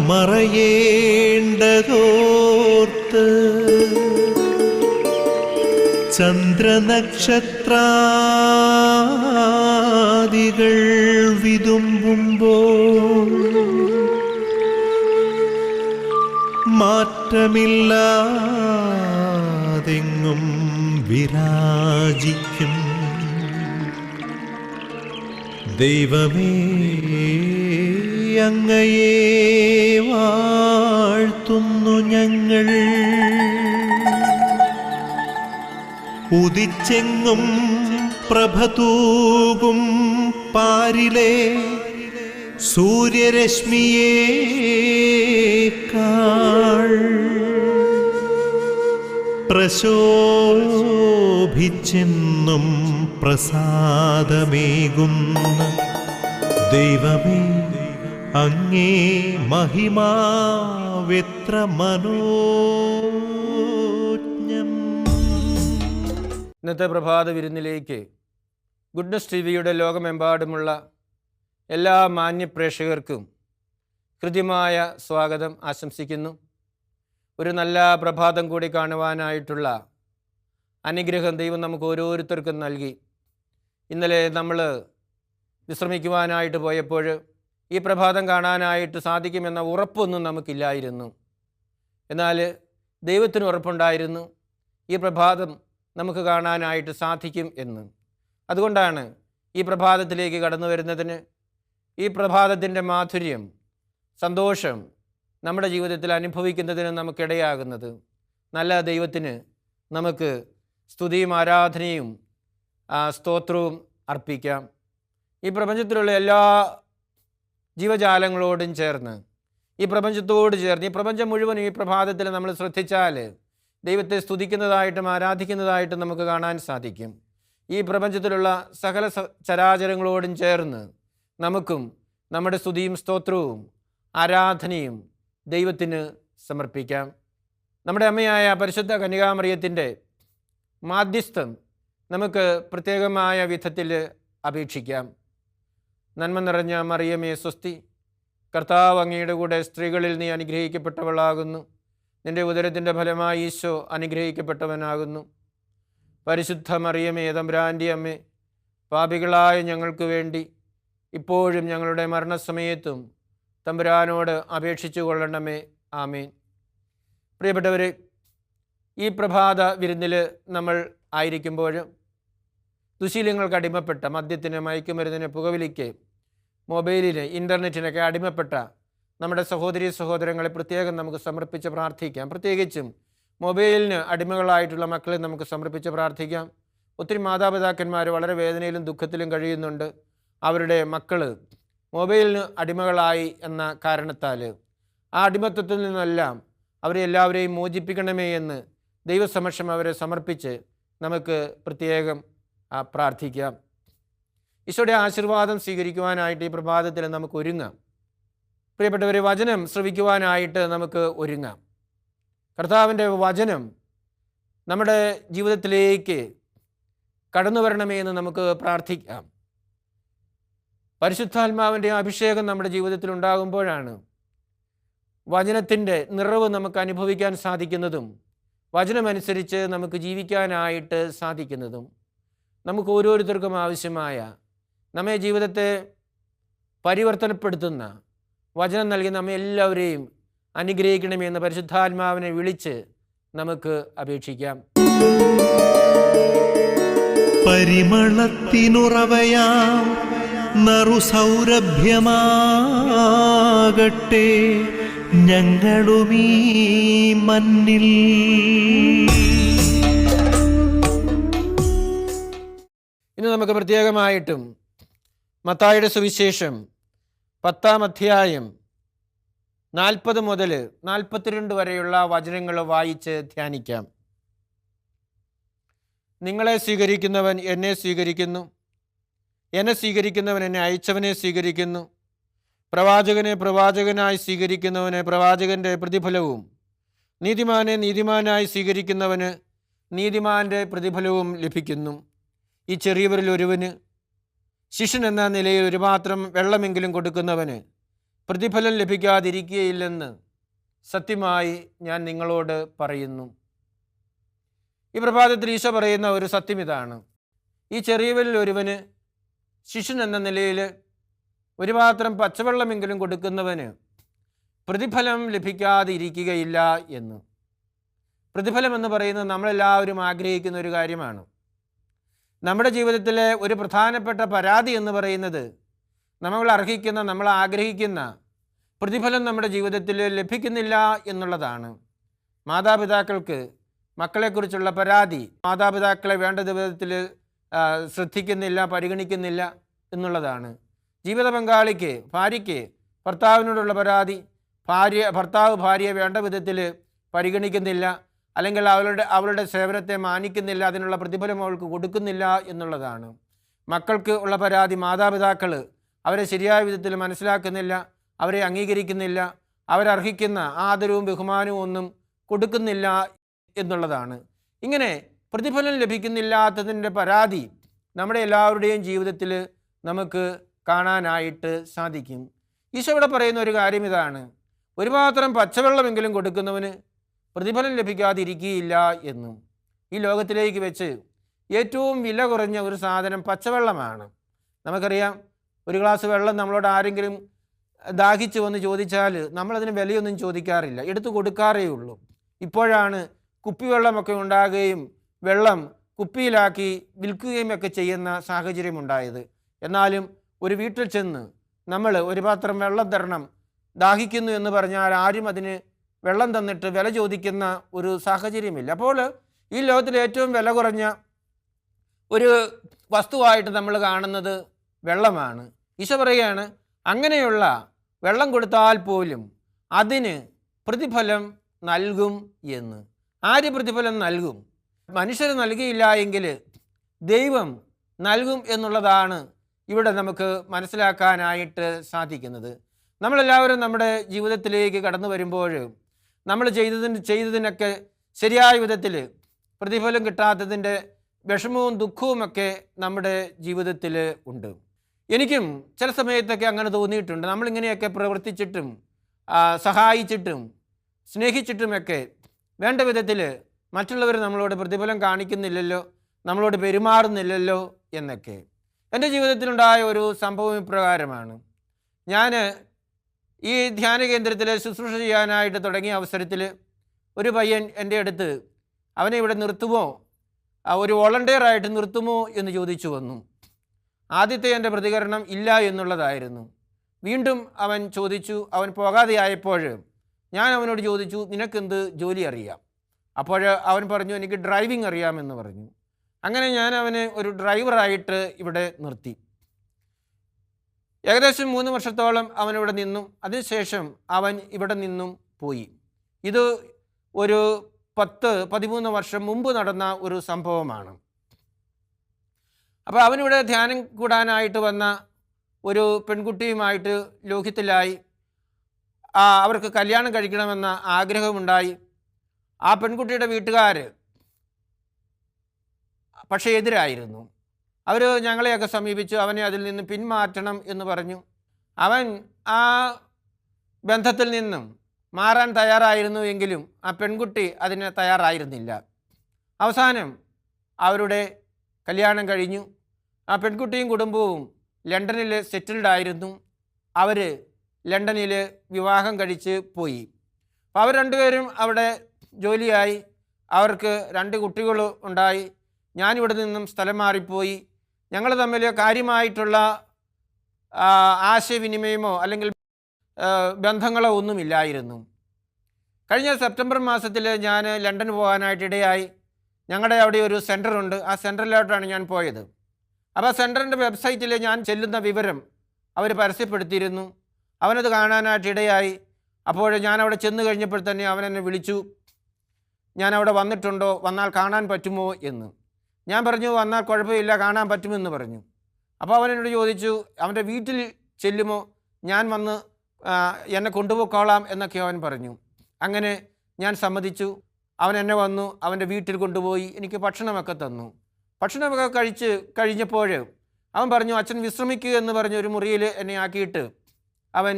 മറയേണ്ടതോർത്ത് ചന്ദ്രനക്ഷത്രാദികൾ വിതുമ്പുമ്പോൾ മാറ്റമില്ലാതെങ്ങും വിരാജിക്കും ദൈവമേ, അങ്ങയെ വാഴ്ത്തുന്നു ഞങ്ങൾ. ഉദിച്ചെങ്ങും പ്രഭതൂകും പാരിലെ സൂര്യരശ്മിയേക്കാൾ പ്രശോഭിച്ചെന്നും പ്രസാദമേകുന്ന ദൈവമേ, അങ്ങേ മഹിമാവെത്ര മനോജ്ഞം. ഇന്നത്തെ പ്രഭാത വിരുന്നിലേക്ക് ഗുഡ്നസ് ടിവിയുടെ ലോകമെമ്പാടുമുള്ള എല്ലാ മാന്യപ്രേക്ഷകർക്കും ഹൃദ്യമായ സ്വാഗതം ആശംസിക്കുന്നു. ഒരു നല്ല പ്രഭാതം കൂടി കാണുവാനായിട്ടുള്ള അനുഗ്രഹം ദൈവം നമുക്ക് ഓരോരുത്തർക്കും നൽകി. ഇന്നലെ നമ്മൾ വിശ്രമിക്കുവാനായിട്ട് പോയപ്പോൾ ഈ പ്രഭാതം കാണാനായിട്ട് സാധിക്കുമെന്ന ഉറപ്പൊന്നും നമുക്കില്ലായിരുന്നു. എന്നാൽ ദൈവത്തിന് ഉറപ്പുണ്ടായിരുന്നു ഈ പ്രഭാതം നമുക്ക് കാണാനായിട്ട് സാധിക്കും എന്ന്. അതുകൊണ്ടാണ് ഈ പ്രഭാതത്തിലേക്ക് കടന്നു വരുന്നതിന്, ഈ പ്രഭാതത്തിൻ്റെ മാധുര്യം, സന്തോഷം നമ്മുടെ ജീവിതത്തിൽ അനുഭവിക്കുന്നതിന് നമുക്കിടയാകുന്നത്. നല്ല ദൈവത്തിന് നമുക്ക് സ്തുതിയും ആരാധനയും സ്തോത്രവും അർപ്പിക്കാം. ഈ പ്രപഞ്ചത്തിലുള്ള എല്ലാ ജീവജാലങ്ങളോടും ചേർന്ന്, ഈ പ്രപഞ്ചത്തോട് ചേർന്ന്, ഈ പ്രപഞ്ചം മുഴുവൻ ഈ പ്രഭാതത്തിൽ നമ്മൾ ശ്രദ്ധിച്ചാൽ ദൈവത്തെ സ്തുതിക്കുന്നതായിട്ടും ആരാധിക്കുന്നതായിട്ടും നമുക്ക് കാണാൻ സാധിക്കും. ഈ പ്രപഞ്ചത്തിലുള്ള സകല ചരാചരങ്ങളോടും ചേർന്ന് നമുക്കും നമ്മുടെ സ്തുതിയും സ്തോത്രവും ആരാധനയും ദൈവത്തിന് സമർപ്പിക്കാം. നമ്മുടെ അമ്മയായ പരിശുദ്ധ കന്യകാമറിയത്തിൻ്റെ മാധ്യസ്ഥം നമുക്ക് പ്രത്യേകമായ വിധത്തിൽ അപേക്ഷിക്കാം. നന്മ നിറഞ്ഞ മറിയമേ സ്വസ്തി, കർത്താവ് അങ്ങയുടെ കൂടെ സ്ത്രീകളിൽ നീ അനുഗ്രഹിക്കപ്പെട്ടവളാകുന്നു. നിന്റെ ഉദരത്തിൻ്റെ ഫലമായി ഈശോ അനുഗ്രഹിക്കപ്പെട്ടവനാകുന്നു. പരിശുദ്ധ മറിയമേ തമ്പുരാൻ്റെ അമ്മേ, പാപികളായ ഞങ്ങൾക്ക് വേണ്ടി ഇപ്പോഴും ഞങ്ങളുടെ മരണസമയത്തും തമ്പുരാനോട് അപേക്ഷിച്ചു കൊള്ളണമേ. ആമേൻ. പ്രിയപ്പെട്ടവരെ, ഈ പ്രഭാത വിരുന്നിൽ നമ്മൾ ആയിരിക്കുമ്പോഴും ദുശീലങ്ങൾക്ക് അടിമപ്പെട്ട, മദ്യത്തിന്, മയക്കുമരുന്നിന്, പുകവലിക്ക്, മൊബൈലിന്, ഇൻ്റർനെറ്റിനൊക്കെ അടിമപ്പെട്ട നമ്മുടെ സഹോദരീ സഹോദരങ്ങളെ പ്രത്യേകം നമുക്ക് സമർപ്പിച്ച് പ്രാർത്ഥിക്കാം. പ്രത്യേകിച്ചും മൊബൈലിന് അടിമകളായിട്ടുള്ള മക്കളെ നമുക്ക് സമർപ്പിച്ച് പ്രാർത്ഥിക്കാം. ഒത്തിരി മാതാപിതാക്കന്മാർ വളരെ വേദനയിലും ദുഃഖത്തിലും കഴിയുന്നുണ്ട്. അവരുടെ മക്കൾ മൊബൈലിന് അടിമകളായി എന്ന കാരണത്താൽ ആ അടിമത്തത്തിൽ നിന്നെല്ലാം അവരെ എല്ലാവരെയും മോചിപ്പിക്കണമേ എന്ന് ദൈവസമക്ഷം അവരെ സമർപ്പിച്ച് നമുക്ക് പ്രത്യേകം പ്രാർത്ഥിക്കാം. ഈശോയുടെ ആശീർവാദം സ്വീകരിക്കുവാനായിട്ട് ഈ പ്രഭാതത്തിൽ നമുക്ക് ഒരുങ്ങാം. പ്രിയപ്പെട്ടവരെ, വചനം ശ്രവിക്കുവാനായിട്ട് നമുക്ക് ഒരുങ്ങാം. കർത്താവിൻ്റെ വചനം നമ്മുടെ ജീവിതത്തിലേക്ക് കടന്നു വരണമേ എന്ന് നമുക്ക് പ്രാർത്ഥിക്കാം. പരിശുദ്ധാത്മാവിൻ്റെ അഭിഷേകം നമ്മുടെ ജീവിതത്തിൽ ഉണ്ടാകുമ്പോഴാണ് വചനത്തിൻ്റെ നിറവ് നമുക്ക് അനുഭവിക്കാൻ സാധിക്കുന്നതും വചനമനുസരിച്ച് നമുക്ക് ജീവിക്കാനായിട്ട് സാധിക്കുന്നതും. നമുക്ക് ഓരോരുത്തർക്കും ആവശ്യമായ, നമ്മെ ജീവിതത്തെ പരിവർത്തനപ്പെടുത്തുന്ന വചനം നൽകി നമ്മെ എല്ലാവരെയും അനുഗ്രഹിക്കണമെന്ന് പരിശുദ്ധാത്മാവിനെ വിളിച്ച് നമുക്ക് അപേക്ഷിക്കാം. പരിമളത്തിനുറവയാം നറുസൗരഭ്യമാകട്ടെ ഞങ്ങളുമീ മണ്ണിൽ. ഇന്ന് നമുക്ക് പ്രത്യേകമായിട്ടും മത്തായിയുടെ സുവിശേഷം 10-ാം അധ്യായം 40 മുതൽ 42 വരെയുള്ള വചനങ്ങൾ വായിച്ച് ധ്യാനിക്കാം. നിങ്ങളെ സ്വീകരിക്കുന്നവൻ എന്നെ സ്വീകരിക്കുന്നു, എന്നെ സ്വീകരിക്കുന്നവൻ എന്നെ അയച്ചവനെ സ്വീകരിക്കുന്നു. പ്രവാചകനെ പ്രവാചകനായി സ്വീകരിക്കുന്നവന് പ്രവാചകൻ്റെ പ്രതിഫലവും, നീതിമാനെ നീതിമാനായി സ്വീകരിക്കുന്നവന് നീതിമാൻ്റെ പ്രതിഫലവും ലഭിക്കുന്നു. ഈ ചെറിയവരിൽ ഒരുവന്, ശിഷ്യൻ എന്ന നിലയിൽ ഒരു പാത്രം വെള്ളമെങ്കിലും കൊടുക്കുന്നവന് പ്രതിഫലം ലഭിക്കാതിരിക്കുകയില്ലെന്ന് സത്യമായി ഞാൻ നിങ്ങളോട് പറയുന്നു. ഈ പ്രഭാതത്തിൽ ഈശോ പറയുന്ന ഒരു സത്യം ഇതാണ്: ഈ ചെറിയവരിൽ ഒരുവന്, ശിഷ്യൻ എന്ന നിലയിൽ ഒരു പാത്രം പച്ചവെള്ളമെങ്കിലും കൊടുക്കുന്നവന് പ്രതിഫലം ലഭിക്കാതിരിക്കുകയില്ല എന്ന്. പ്രതിഫലം എന്ന് പറയുന്നത് നമ്മളെല്ലാവരും ആഗ്രഹിക്കുന്ന ഒരു കാര്യമാണ്. നമ്മുടെ ജീവിതത്തിലെ ഒരു പ്രധാനപ്പെട്ട പരാതി എന്ന് പറയുന്നത് നമ്മൾ അർഹിക്കുന്ന, നമ്മൾ ആഗ്രഹിക്കുന്ന പ്രതിഫലം നമ്മുടെ ജീവിതത്തിൽ ലഭിക്കുന്നില്ല എന്നുള്ളതാണ്. മാതാപിതാക്കൾക്ക് മക്കളെക്കുറിച്ചുള്ള പരാതി, മാതാപിതാക്കളെ വേണ്ട വിധത്തിൽ ശ്രദ്ധിക്കുന്നില്ല, പരിഗണിക്കുന്നില്ല എന്നുള്ളതാണ്. ജീവിത പങ്കാളിക്ക്, ഭാര്യയ്ക്ക് ഭർത്താവിനോടുള്ള പരാതി, ഭർത്താവ് ഭാര്യയെ വേണ്ട വിധത്തിൽ പരിഗണിക്കുന്നില്ല, അല്ലെങ്കിൽ അവളുടെ സേവനത്തെ മാനിക്കുന്നില്ല, അതിനുള്ള പ്രതിഫലം അവൾക്ക് കൊടുക്കുന്നില്ല എന്നുള്ളതാണ്. മക്കൾക്ക് ഉള്ള പരാതി, മാതാപിതാക്കൾ അവരെ ശരിയായ വിധത്തിൽ മനസ്സിലാക്കുന്നില്ല, അവരെ അംഗീകരിക്കുന്നില്ല, അവരർഹിക്കുന്ന ആദരവും ബഹുമാനവും ഒന്നും കൊടുക്കുന്നില്ല എന്നുള്ളതാണ്. ഇങ്ങനെ പ്രതിഫലം ലഭിക്കുന്നില്ലാത്തതിൻ്റെ പരാതി നമ്മുടെ എല്ലാവരുടെയും ജീവിതത്തിൽ നമുക്ക് കാണാനായിട്ട് സാധിക്കും. ഈശോ ഇവിടെ പറയുന്ന ഒരു കാര്യം ഇതാണ്: ഒരു പാത്രം പച്ചവെള്ളമെങ്കിലും കൊടുക്കുന്നവന് പ്രതിഫലം ലഭിക്കാതിരിക്കുകയില്ല എന്നും. ഈ ലോകത്തിലേക്ക് വെച്ച് ഏറ്റവും വില കുറഞ്ഞ ഒരു സാധനം പച്ചവെള്ളമാണ്. നമുക്കറിയാം, ഒരു ഗ്ലാസ് വെള്ളം നമ്മളോട് ആരെങ്കിലും ദാഹിച്ചു വന്ന് ചോദിച്ചാൽ നമ്മളതിന് വിലയൊന്നും ചോദിക്കാറില്ല, എടുത്തു കൊടുക്കാറേ ഉള്ളൂ. ഇപ്പോഴാണ് കുപ്പിവെള്ളമൊക്കെ ഉണ്ടാകുകയും വെള്ളം കുപ്പിയിലാക്കി വിൽക്കുകയും ഒക്കെ ചെയ്യുന്ന സാഹചര്യമുണ്ടായത്. എന്നാലും ഒരു വീട്ടിൽ ചെന്ന് നമ്മൾ ഒരു പാത്രം വെള്ളം തരണം, ദാഹിക്കുന്നു എന്ന് പറഞ്ഞാൽ ആരും അതിന് വെള്ളം തന്നിട്ട് വില ചോദിക്കുന്ന ഒരു സാഹചര്യമില്ല. അപ്പോൾ ഈ ലോകത്തിൽ ഏറ്റവും വില കുറഞ്ഞ ഒരു വസ്തുവായിട്ട് നമ്മൾ കാണുന്നത് വെള്ളമാണ്. ഈശോ പറയുകയാണ്, അങ്ങനെയുള്ള വെള്ളം കൊടുത്താൽ പോലും അതിന് പ്രതിഫലം നൽകും എന്ന്. ആര് പ്രതിഫലം നൽകും? മനുഷ്യർ നൽകിയില്ല എങ്കിൽ ദൈവം നൽകും എന്നുള്ളതാണ് ഇവിടെ നമുക്ക് മനസ്സിലാക്കാനായിട്ട് സാധിക്കുന്നത്. നമ്മളെല്ലാവരും നമ്മുടെ ജീവിതത്തിലേക്ക് കടന്നു വരുമ്പോൾ നമ്മൾ ചെയ്തതിനൊക്കെ ശരിയായ വിധത്തിൽ പ്രതിഫലം കിട്ടാത്തതിൻ്റെ വിഷമവും ദുഃഖവുമൊക്കെ നമ്മുടെ ജീവിതത്തിൽ ഉണ്ട്. എനിക്കും ചില സമയത്തൊക്കെ അങ്ങനെ തോന്നിയിട്ടുണ്ട്. നമ്മളിങ്ങനെയൊക്കെ പ്രവർത്തിച്ചിട്ടും സഹായിച്ചിട്ടും സ്നേഹിച്ചിട്ടുമൊക്കെ വേണ്ട വിധത്തിൽ മറ്റുള്ളവർ നമ്മളോട് പ്രതിഫലം കാണിക്കുന്നില്ലല്ലോ, നമ്മളോട് പെരുമാറുന്നില്ലല്ലോ എന്നൊക്കെ. എൻ്റെ ജീവിതത്തിലുണ്ടായ ഒരു സംഭവം ഇപ്രകാരമാണ്. ഞാൻ ഈ ധ്യാന കേന്ദ്രത്തിൽ ശുശ്രൂഷ ചെയ്യാനായിട്ട് തുടങ്ങിയ അവസരത്തിൽ ഒരു പയ്യൻ എൻ്റെ അടുത്ത് അവനെ ഇവിടെ നിർത്തുമോ, ഒരു വോളണ്ടിയറായിട്ട് നിർത്തുമോ എന്ന് ചോദിച്ചു വന്നു. ആദ്യത്തെ എൻ്റെ പ്രതികരണം ഇല്ല എന്നുള്ളതായിരുന്നു. വീണ്ടും അവൻ ചോദിച്ചു. അവൻ പോകാതെയായപ്പോൾ ഞാൻ അവനോട് ചോദിച്ചു, നിനക്കെന്ത് ജോലി അറിയാം? അപ്പോൾ അവൻ പറഞ്ഞു, എനിക്ക് ഡ്രൈവിംഗ് അറിയാമെന്ന് പറഞ്ഞു. അങ്ങനെ ഞാൻ അവനെ ഒരു ഡ്രൈവറായിട്ട് ഇവിടെ നിർത്തി. ഏകദേശം 3 വർഷത്തോളം അവനിവിടെ നിന്നും അതിനുശേഷം അവൻ ഇവിടെ നിന്നും പോയി. ഇത് ഒരു 10-13 വർഷം മുമ്പ് നടന്ന ഒരു സംഭവമാണ്. അപ്പോൾ അവനിവിടെ ധ്യാനം കൂടാനായിട്ട് വന്ന ഒരു പെൺകുട്ടിയുമായിട്ട് ലോഹ്യത്തിലായി. അവർക്ക് കല്യാണം കഴിക്കണമെന്ന ആഗ്രഹമുണ്ടായി. ആ പെൺകുട്ടിയുടെ വീട്ടുകാർ പക്ഷേ എതിരായിരുന്നു. അവർ ഞങ്ങളെയൊക്കെ സമീപിച്ചു, അവനെ അതിൽ നിന്ന് പിന്മാറ്റണം എന്ന് പറഞ്ഞു. അവൻ ആ ബന്ധത്തിൽ നിന്നും മാറാൻ തയ്യാറായിരുന്നു എങ്കിലും ആ പെൺകുട്ടി അതിന് തയ്യാറായിരുന്നില്ല. അവസാനം അവരുടെ കല്യാണം കഴിഞ്ഞു. ആ പെൺകുട്ടിയും കുടുംബവും ലണ്ടനിൽ സെറ്റിൽഡ് ആയിരുന്നു. അവർ ലണ്ടനിൽ വിവാഹം കഴിച്ച് പോയി. അപ്പോൾ അവർ രണ്ടുപേരും അവിടെ ജോലിയായി. അവർക്ക് 2 കുട്ടികൾ ഉണ്ടായി. ഞാനിവിടെ നിന്നും സ്ഥലം മാറിപ്പോയി. ഞങ്ങൾ തമ്മിൽ കാര്യമായിട്ടുള്ള ആശയവിനിമയമോ അല്ലെങ്കിൽ ബന്ധങ്ങളോ ഒന്നുമില്ലായിരുന്നു. കഴിഞ്ഞ സെപ്റ്റംബർ മാസത്തിൽ ഞാൻ ലണ്ടൻ പോകാനായിട്ടിടയായി. ഞങ്ങളുടെ അവിടെ ഒരു സെൻറ്ററുണ്ട്. ആ സെൻറ്ററിലോട്ടാണ് ഞാൻ പോയത്. അപ്പോൾ ആ സെൻറ്ററിൻ്റെ വെബ്സൈറ്റിൽ ഞാൻ ചെല്ലുന്ന വിവരം അവർ പരസ്യപ്പെടുത്തിയിരുന്നു. അവനത് കാണാനായിട്ടിടയായി. അപ്പോൾ ഞാൻ അവിടെ ചെന്ന് കഴിഞ്ഞപ്പോൾ തന്നെ അവൻ എന്നെ വിളിച്ചു. ഞാൻ അവിടെ വന്നിട്ടുണ്ടോ, വന്നാൽ കാണാൻ പറ്റുമോ എന്ന്. ഞാൻ പറഞ്ഞു, വന്നാൽ കുഴപ്പമില്ല, കാണാൻ പറ്റുമെന്ന് പറഞ്ഞു. അപ്പോൾ അവൻ എന്നോട് ചോദിച്ചു, അവൻ്റെ വീട്ടിൽ ചെല്ലുമോ, ഞാൻ വന്ന് എന്നെ കൊണ്ടുപോയിക്കോളാം എന്നൊക്കെ അവൻ പറഞ്ഞു. അങ്ങനെ ഞാൻ സമ്മതിച്ചു. അവൻ എന്നെ വന്നു അവൻ്റെ വീട്ടിൽ കൊണ്ടുപോയി എനിക്ക് ഭക്ഷണമൊക്കെ തന്നു. ഭക്ഷണമൊക്കെ കഴിഞ്ഞപ്പോൾ അവൻ പറഞ്ഞു, അച്ഛൻ വിശ്രമിക്കുക എന്ന് പറഞ്ഞ് ഒരു മുറിയിൽ എന്നെ ആക്കിയിട്ട് അവൻ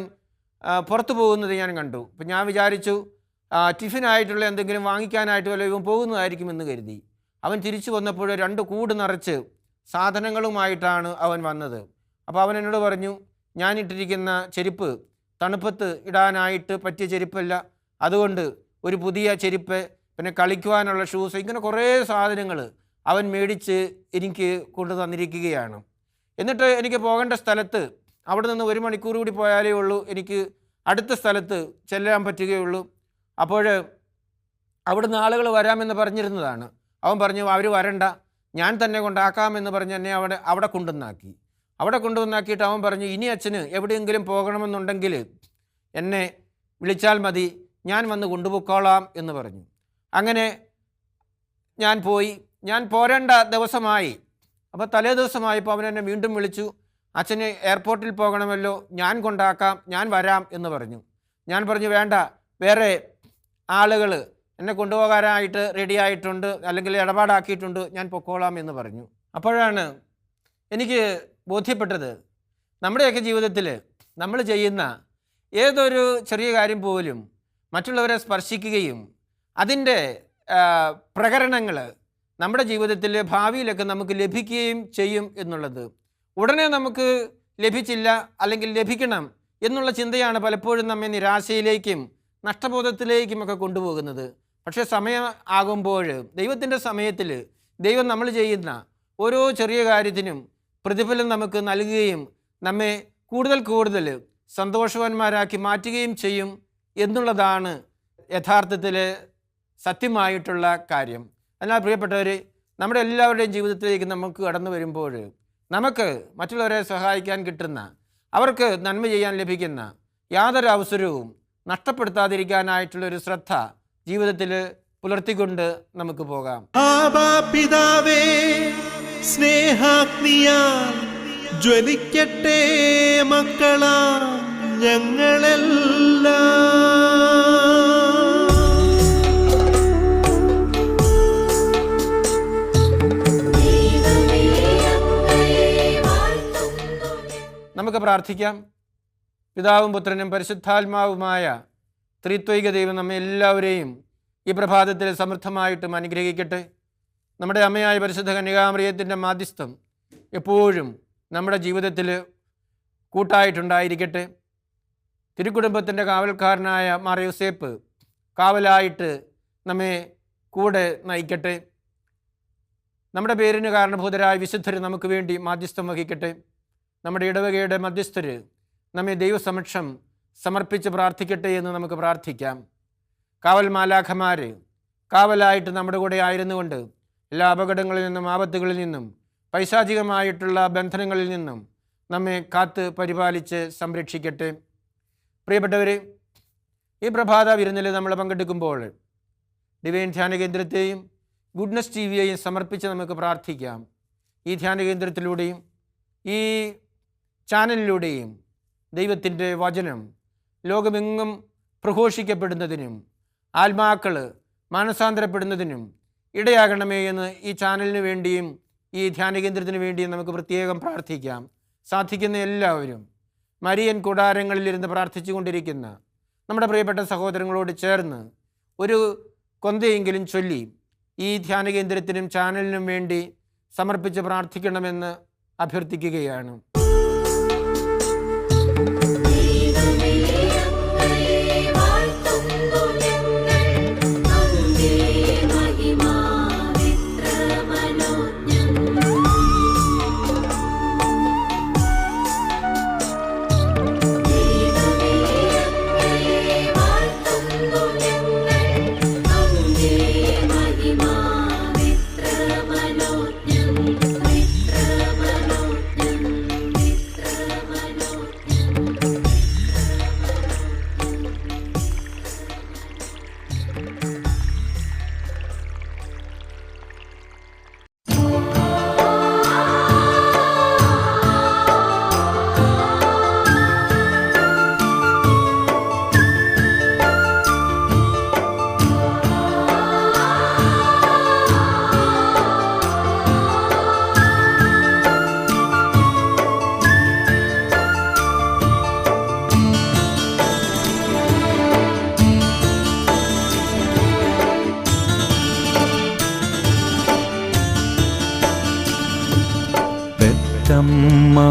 പുറത്തു പോകുന്നത് ഞാൻ കണ്ടു. അപ്പം ഞാൻ വിചാരിച്ചു ടിഫിനായിട്ടുള്ള എന്തെങ്കിലും വാങ്ങിക്കാനായിട്ട് വല്ല ഇവൻ പോകുന്നതായിരിക്കുമെന്ന് കരുതി. അവൻ തിരിച്ചു വന്നപ്പോൾ 2 കൂട് നിറച്ച് സാധനങ്ങളുമായിട്ടാണ് അവൻ വന്നത്. അപ്പോൾ അവൻ എന്നോട് പറഞ്ഞു, ഞാൻ ഇട്ടിരിക്കുന്ന ചെരുപ്പ് തണുപ്പത്ത് ഇടാനായിട്ട് പറ്റിയ ചെരുപ്പല്ല, അതുകൊണ്ട് ഒരു പുതിയ ചെരുപ്പ്, പിന്നെ കളിക്കുവാനുള്ള ഷൂസ്, ഇങ്ങനെ കുറേ സാധനങ്ങൾ അവൻ മേടിച്ച് എനിക്ക് കൊണ്ടു തന്നിരിക്കുകയാണ്. എന്നിട്ട് എനിക്ക് പോകേണ്ട സ്ഥലത്ത് അവിടെ നിന്ന് 1 മണിക്കൂർ കൂടി പോയാലേ ഉള്ളൂ എനിക്ക് അടുത്ത സ്ഥലത്ത് ചെല്ലാൻ പറ്റുകയുള്ളൂ. അപ്പോൾ അവിടുന്ന് ആളുകൾ വരാമെന്ന് പറഞ്ഞിരുന്നതാണ്. അവൻ പറഞ്ഞു, അവർ വരണ്ട, ഞാൻ തന്നെ കൊണ്ടാക്കാമെന്ന് പറഞ്ഞ് എന്നെ അവിടെ കൊണ്ടുവന്നാക്കി. അവിടെ കൊണ്ടുവന്നാക്കിയിട്ട് അവൻ പറഞ്ഞു, ഇനി അച്ഛന് എവിടെയെങ്കിലും പോകണമെന്നുണ്ടെങ്കിൽ എന്നെ വിളിച്ചാൽ മതി, ഞാൻ വന്ന് കൊണ്ടുപോയിക്കോളാം എന്ന് പറഞ്ഞു. അങ്ങനെ ഞാൻ പോയി. ഞാൻ പോരേണ്ട ദിവസമായി. അപ്പോൾ തലേ ദിവസമായപ്പോൾ അവൻ എന്നെ വീണ്ടും വിളിച്ചു, അച്ഛന് എയർപോർട്ടിൽ പോകണമല്ലോ, ഞാൻ കൊണ്ടാക്കാം, ഞാൻ വരാം എന്ന് പറഞ്ഞു. ഞാൻ പറഞ്ഞു, വേണ്ട, വേറെ ആളുകൾ എന്നെ കൊണ്ടുപോകാനായിട്ട് റെഡി ആയിട്ടുണ്ട്, അല്ലെങ്കിൽ ഇടപാടാക്കിയിട്ടുണ്ട്, ഞാൻ പൊക്കോളാം എന്ന് പറഞ്ഞു. അപ്പോഴാണ് എനിക്ക് ബോധ്യപ്പെട്ടത്, നമ്മുടെയൊക്കെ ജീവിതത്തിൽ നമ്മൾ ചെയ്യുന്ന ഏതൊരു ചെറിയ കാര്യം പോലും മറ്റുള്ളവരെ സ്പർശിക്കുകയും അതിൻ്റെ പ്രകരണങ്ങൾ നമ്മുടെ ജീവിതത്തിൽ ഭാവിയിലൊക്കെ നമുക്ക് ലഭിക്കുകയും ചെയ്യും എന്നുള്ളത്. ഉടനെ നമുക്ക് ലഭിച്ചില്ല, അല്ലെങ്കിൽ ലഭിക്കണം എന്നുള്ള ചിന്തയാണ് പലപ്പോഴും നമ്മെ നിരാശയിലേക്കും നഷ്ടബോധത്തിലേക്കുമൊക്കെ കൊണ്ടുപോകുന്നത്. പക്ഷേ സമയം ആകുമ്പോൾ, ദൈവത്തിൻ്റെ സമയത്തിൽ ദൈവം നമ്മൾ ചെയ്യുന്ന ഓരോ ചെറിയ കാര്യത്തിനും പ്രതിഫലം നമുക്ക് നൽകുകയും നമ്മെ കൂടുതൽ കൂടുതൽ സന്തോഷവാന്മാരാക്കി മാറ്റുകയും ചെയ്യും എന്നുള്ളതാണ് യഥാർത്ഥത്തിൽ സത്യമായിട്ടുള്ള കാര്യം. അതിനാൽ പ്രിയപ്പെട്ടവർ, നമ്മുടെ എല്ലാവരുടെയും ജീവിതത്തിലേക്ക് നമുക്ക് കടന്നു വരുമ്പോൾ നമുക്ക് മറ്റുള്ളവരെ സഹായിക്കാൻ കിട്ടുന്ന, അവർക്ക് നന്മ ചെയ്യാൻ ലഭിക്കുന്ന യാതൊരു അവസരവും നഷ്ടപ്പെടുത്താതിരിക്കാനായിട്ടുള്ളൊരു ശ്രദ്ധ ജീവിതത്തിൽ പുലർത്തിക്കൊണ്ട് നമുക്ക് പോകാം. പിതാവേ, സ്നേഹാഗ്നിയാൽ ജ്വലിക്കട്ടെ മക്കളാ ഞങ്ങളെല്ലാം. നമുക്ക് പ്രാർത്ഥിക്കാം. പിതാവും പുത്രനും പരിശുദ്ധാത്മാവുമായ ത്രിത്വൈക ദൈവം നമ്മെ എല്ലാവരെയും ഈ പ്രഭാതത്തിൽ സമൃദ്ധമായിട്ടും അനുഗ്രഹിക്കട്ടെ. നമ്മുടെ അമ്മയായ പരിശുദ്ധ കന്യകാമറിയത്തിൻ്റെ മാധ്യസ്ഥം എപ്പോഴും നമ്മുടെ ജീവിതത്തിൽ കൂട്ടായിട്ടുണ്ടായിരിക്കട്ടെ. തിരുക്കുടുംബത്തിൻ്റെ കാവൽക്കാരനായ മാർ യോസേപ്പ് കാവലായിട്ട് നമ്മെ കൂടെ നയിക്കട്ടെ. നമ്മുടെ പേരിന് കാരണഭൂതരായ വിശുദ്ധർ നമുക്ക് വേണ്ടി മാധ്യസ്ഥം വഹിക്കട്ടെ. നമ്മുടെ ഇടവകയുടെ മധ്യസ്ഥർ നമ്മെ ദൈവസമക്ഷം സമർപ്പിച്ച് പ്രാർത്ഥിക്കട്ടെ എന്ന് നമുക്ക് പ്രാർത്ഥിക്കാം. കാവൽ മാലാഖമാർ കാവലായിട്ട് നമ്മുടെ കൂടെ ആയിരുന്നുകൊണ്ട് എല്ലാ അപകടങ്ങളിൽ നിന്നും, ആപത്തുകളിൽ നിന്നും, പൈശാചികമായിട്ടുള്ള ബന്ധനങ്ങളിൽ നിന്നും നമ്മെ കാത്ത് പരിപാലിച്ച് സംരക്ഷിക്കട്ടെ. പ്രിയപ്പെട്ടവരെ, ഈ പ്രഭാത വിരുന്നിൽ നമ്മൾ പങ്കെടുക്കുമ്പോൾ ഡിവൈൻ ധ്യാന കേന്ദ്രത്തെയും ഗുഡ്നസ് ടിവിയെയും സമർപ്പിച്ച് നമുക്ക് പ്രാർത്ഥിക്കാം. ഈ ധ്യാന കേന്ദ്രത്തിലൂടെയും ഈ ചാനലിലൂടെയും ദൈവത്തിൻ്റെ വചനം ലോകമെങ്ങും പ്രഘോഷിക്കപ്പെടുന്നതിനും ആത്മാക്കൾ മാനസാന്തരപ്പെടുന്നതിനും ഇടയാകണമേ എന്ന് ഈ ചാനലിന് വേണ്ടിയും ഈ ധ്യാനകേന്ദ്രത്തിന് വേണ്ടിയും നമുക്ക് പ്രത്യേകം പ്രാർത്ഥിക്കാം. സാധിക്കുന്ന എല്ലാവരും മരിയൻ കൂടാരങ്ങളിലിരുന്ന് പ്രാർത്ഥിച്ചു കൊണ്ടിരിക്കുന്ന നമ്മുടെ പ്രിയപ്പെട്ട സഹോദരങ്ങളോട് ചേർന്ന് ഒരു കൊന്തയെങ്കിലും ചൊല്ലി ഈ ധ്യാനകേന്ദ്രത്തിനും ചാനലിനും വേണ്ടി സമർപ്പിച്ച് പ്രാർത്ഥിക്കണമെന്ന് അഭ്യർത്ഥിക്കുകയാണ്.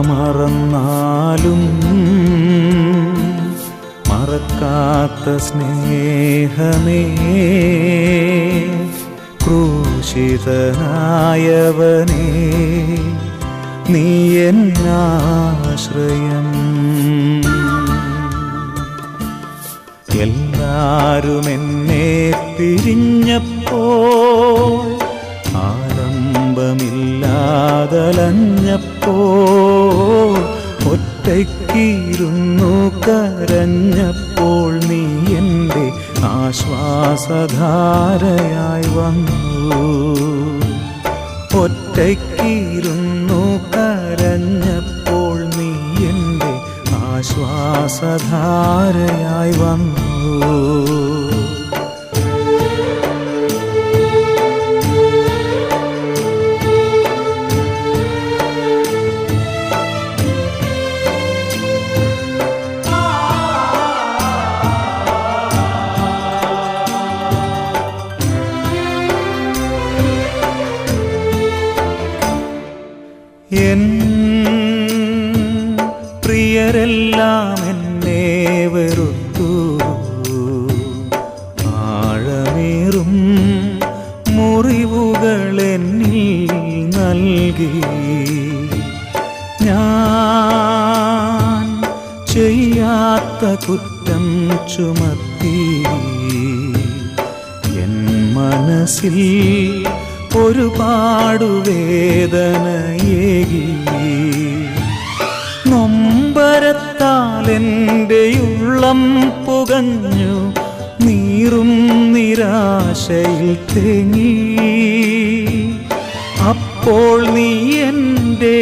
മറന്നാലും മറക്കാത്ത സ്നേഹമേ, ക്രൂശിതനായവനേ, നീ എന്നാശ്രയം. എല്ലാരും എന്നെ പിരിഞ്ഞപ്പോൾ, ആലംബമില്ലാതലഞ്ഞപ്പോൾ, ഒറ്റയ്ക്കിരുന്നു കരഞ്ഞപ്പോൾ, നീ എൻ്റെ ആശ്വാസധാരയായി വന്നു. ഒറ്റയ്ക്കിരുന്നു കരഞ്ഞപ്പോൾ, നീ എൻ്റെ ആശ്വാസധാരയായി വന്നു. എൻ പ്രിയരെല്ലാം എന്നെ വെറുത്തു, ആഴമേറും മുറിവുകൾ എന്നിൽ നൽകി. ഞാൻ ചെയ്യാത്ത കുറ്റം ചുമത്തി എൻ മനസ്സിൽ ഒരുപാടു വേദനയേകി. നൊമ്പരത്താൽ എൻ്റെ ഉള്ളം പുകഞ്ഞു, നീറും നിരാശയിൽ തേങ്ങി. അപ്പോൾ നീ എൻ്റെ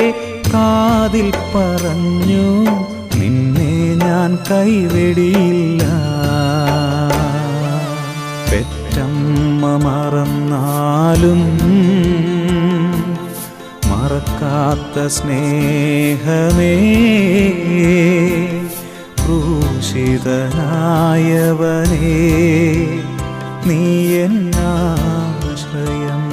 കാതിൽ പറഞ്ഞു, നിന്നെ ഞാൻ കൈവെടിയില്ല. പെറ്റമ്മ മറന്നാലും മറക്കാത്ത സ്നേഹമേ, ക്രൂശിതനായവനേ, നീ എന്നാശ്രയം.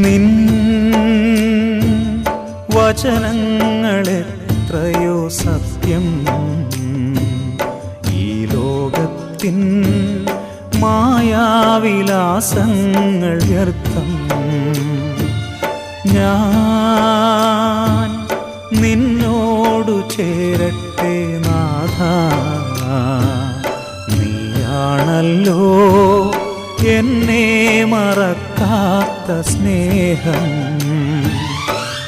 നിൻ വചനങ്ങളെത്രയോ സത്യം, ഈ ലോകത്തിൻ മായാവിലാസങ്ങൾ വ്യർത്ഥം. ഞാൻ നിന്നോടു ചേരട്ടെ നാഥ, നീയാണല്ലോ എന്നെ മറക്കാത്ത സ്നേഹം.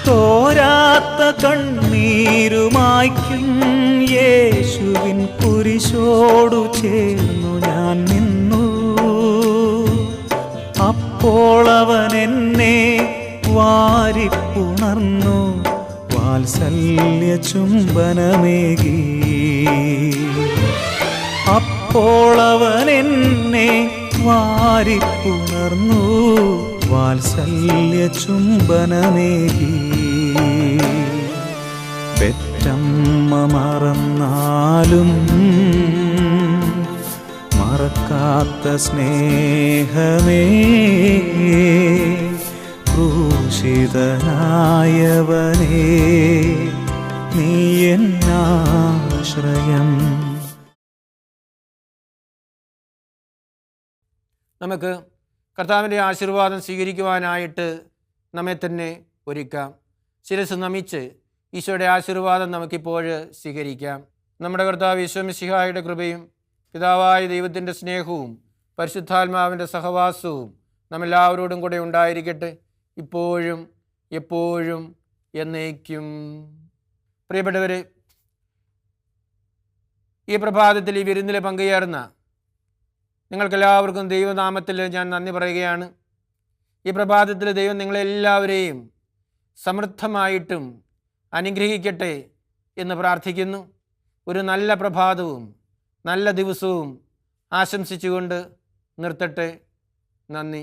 തോരാത്ത കണ്ണീരുമായ്ക്കും യേശുവിൻ കുരിശോടു ചേർന്നു ഞാൻ നിന്നു. അപ്പോൾ അവൻ എന്നെ വാരിപ്പുണർന്നു, വാത്സല്യ ചുംബനമേകി. അപ്പോൾ അവൻ എന്നെ വാരിപ്പുണർന്നു, വാത്സല്യ ചുംബനമേകി. പെറ്റമ്മ മറന്നാലും മറക്കാത്ത സ്നേഹമേ, ക്രൂശിതനായവനേ, നീ എന്നാശ്രയം. നമുക്ക് കർത്താവിൻ്റെ ആശീർവാദം സ്വീകരിക്കുവാനായിട്ട് നമ്മെ തന്നെ ഒരുക്കാം. ശിരസ്സ് നമിച്ച് ഈശോയുടെ ആശീർവാദം നമുക്കിപ്പോൾ സ്വീകരിക്കാം. നമ്മുടെ കർത്താവ് ഈശോ മിശിഹായുടെ കൃപയും പിതാവായ ദൈവത്തിൻ്റെ സ്നേഹവും പരിശുദ്ധാത്മാവിൻ്റെ സഹവാസവും നമ്മെല്ലാവരോടും കൂടെ ഉണ്ടായിരിക്കട്ടെ, ഇപ്പോഴും എപ്പോഴും എന്നേക്കും. പ്രിയപ്പെട്ടവരെ, ഈ പ്രഭാതത്തിൽ ഈ വിരുന്നിൽ പങ്കുചേർന്ന നിങ്ങൾക്കെല്ലാവർക്കും ദൈവനാമത്തിൽ ഞാൻ നന്ദി പറയുകയാണ്. ഈ പ്രഭാതത്തിൽ ദൈവം നിങ്ങളെല്ലാവരെയും സമൃദ്ധമായിട്ടും അനുഗ്രഹിക്കട്ടെ എന്ന് പ്രാർത്ഥിക്കുന്നു. ഒരു നല്ല പ്രഭാതവും നല്ല ദിവസവും ആശംസിച്ചുകൊണ്ട് നിർത്തട്ടെ. നന്ദി.